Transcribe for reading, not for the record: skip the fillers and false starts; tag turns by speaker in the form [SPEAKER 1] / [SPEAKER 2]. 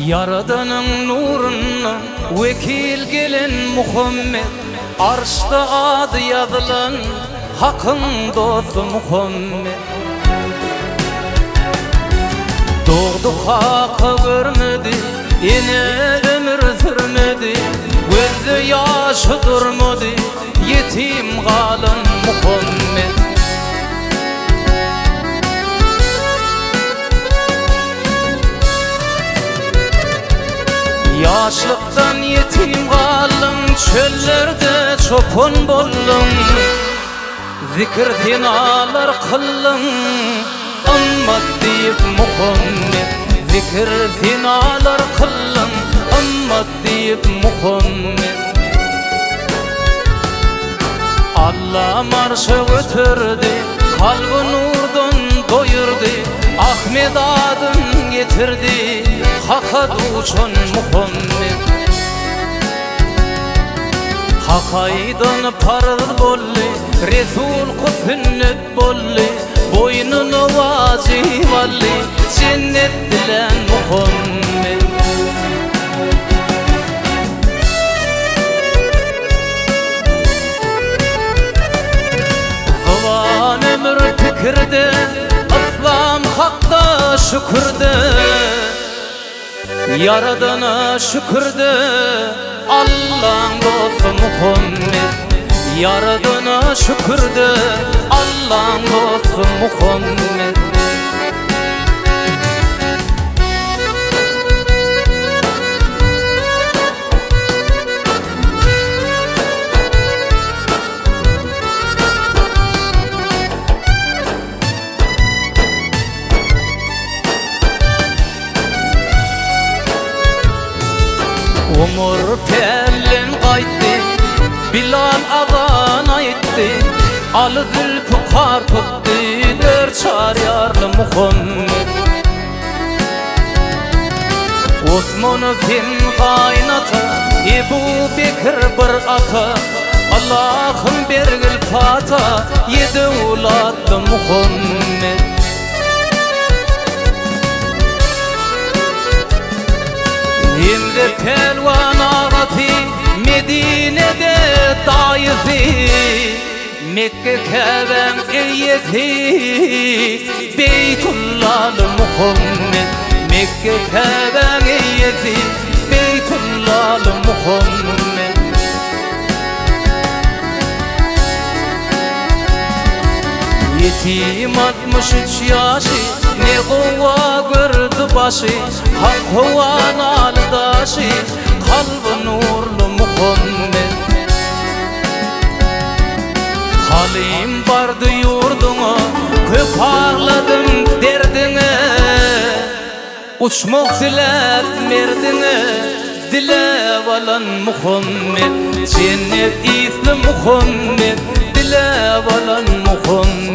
[SPEAKER 1] Yaradanın nurundan vekil gelen Muhammed, arşta adı yazılan Hakkın dostu Muhammed. Doğduk hakkı görmedi, yine ömür sürmedi, gözü yaşı durmadı, yetim kalan Muhammed. Yaşlıktan yetim kaldım, çöllerde çopan boldum, zikir zinalar kıldım, amma deyip Muhammed. Zikir zinalar kıldım, amma deyip Muhammed. Allah marşı götürdü, kalbi nurdan doyurdu, Ahmet adın getirdi, Hakka uçan Muhammed. Hakaydan parıl bolli, Resul sünnet bolli, boynunu vacip alli, cennet dilen Muhammed. Zaman ömür fikirde, İslam hakta şükürde, Yaradana şükürde, Allah'ın dostu Muhammed. Yaradana şükürde, Allah'ın dostu Muhammed. Umur pellin qaytdi, Bilal azan aytdi, Ali Zülfikar tuttu, dört şariyarlı Muhammed. Osman fin kaynatı, Ebu Bekir bir ata, Allah'ın bergil fata, yedi ulatlı Muhammed. Şimdi pelvan ağası, Medine'de dayısı, Mekke Kabe'm eyyesi, Beytullah'lı Muhammed. Mekke Kabe'm eyyesi, Beytullah'lı Muhammed. Yetim 63 yaşı, ne kova gördü başı, Hak huvan aldaşı, kalbi nurlu Muhammed. Halim vardı yurduna, köp ağladım derdine, uçmak dilep merdine, dilep alan Muhammed. Cennet isli Muhammed, dilep alan Muhammed.